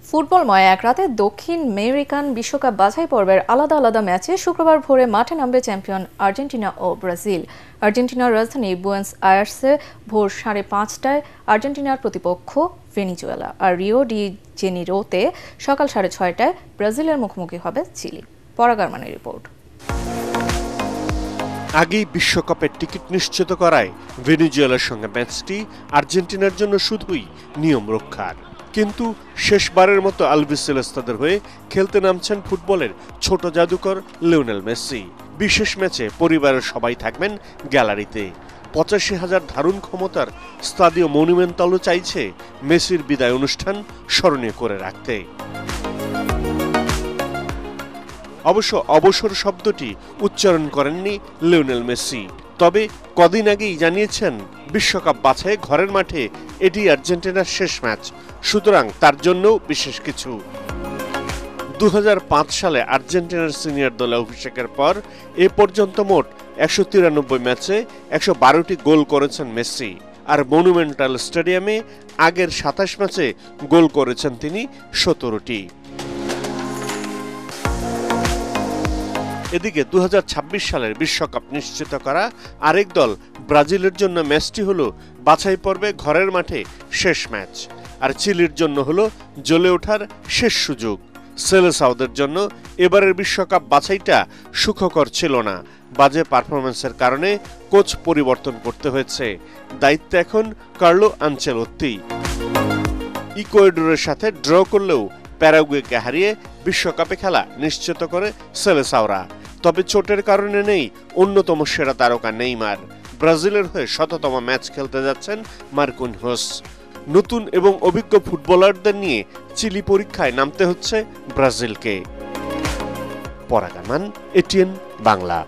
ফুটবলময় এক রাতে দক্ষিণ আমেরিকান বিশ্বকাপ বাছাই পর্বের আলাদা আলাদা ম্যাচে শুক্রবার ভোরে মাঠে নামবে চ্যাম্পিয়ন আর্জেন্টিনা ও ব্রাজিল। আর্জেন্টিনার রাজধানী বুয়েনোস আয়ার্সে ভোর 5:30টায় আর্জেন্টিনার প্রতিপক্ষ ভেনেজুয়েলা, আর রিও ডি জেনিরোতে সকাল 6:30টায় ব্রাজিলের মুখোমুখি হবে চিলি। পরাগ আরমানের রিপোর্ট। আগেই বিশ্বকাপের টিকিট নিশ্চিত করায় ভেনেজুয়েলার সঙ্গে ম্যাচটি আর্জেন্টিনার জন্য শুধুই নিয়ম রক্ষার। কিন্তু শেষবারের মতো আলবিসেলেস্তাদের হয়ে খেলতে নামছেন ফুটবলের ছোট জাদুকর লিওনেল মেসি। বিশেষ ম্যাচে পরিবারের সবাই থাকবেন গ্যালারিতে। 85,000 ধারণ ক্ষমতার স্তাদিও মনুমেন্টালও চাইছে মেসির বিদায় অনুষ্ঠান স্মরণীয় করে রাখতে। অবশ্য অবসর শব্দটি উচ্চারণ করেননি লিওনেল মেসি, তবে কদিন আগেই জানিয়েছেন বিশ্বকাপ বাছাই ঘরের মাঠে এটি আর্জেন্টিনার শেষ ম্যাচ, সুতরাং তার জন্যও বিশেষ কিছু। 2005 সালে আর্জেন্টিনার সিনিয়র দলে অভিষেকের পর এ পর্যন্ত মোট 193 ম্যাচে 112টি গোল করেছেন মেসি, আর মনুমেন্টাল স্টেডিয়ামে আগের 27 ম্যাচে গোল করেছেন তিনি 17টি। এদিকে 2026 সালের বিশ্বকাপ নিশ্চিত করা আরেক দল ব্রাজিলের জন্য ম্যাচটি হলো বাছাই পর্বে ঘরের মাঠে শেষ ম্যাচ, আর চিলির জন্য হলো জ্বলে ওঠার শেষ সুযোগ। সেলেসাওদের জন্য এবারের বিশ্বকাপ বাছাইটা সুখকর ছিল না। বাজে পারফরম্যান্সের কারণে কোচ পরিবর্তন করতে হয়েছে। দায়িত্ব এখন কার্লো আনচেলত্তি। ইকুয়েডরের সাথে ড্র করলেও প্যারাগুয়েকে হারিয়ে বিশ্বকাপে খেলা নিশ্চিত করে সেলেসাওরা। তবে চোটের কারণে নেই অন্যতম সেরা তারকা নেইমার। ব্রাজিলের হয়ে 100তম ম্যাচ খেলতে যাচ্ছেন মার্কিনহোস। নতুন এবং অভিজ্ঞ ফুটবলারদের নিয়ে চিলি পরীক্ষায় নামতে হচ্ছে ব্রাজিলকে। পরাগ আরমান, এটিএন বাংলা।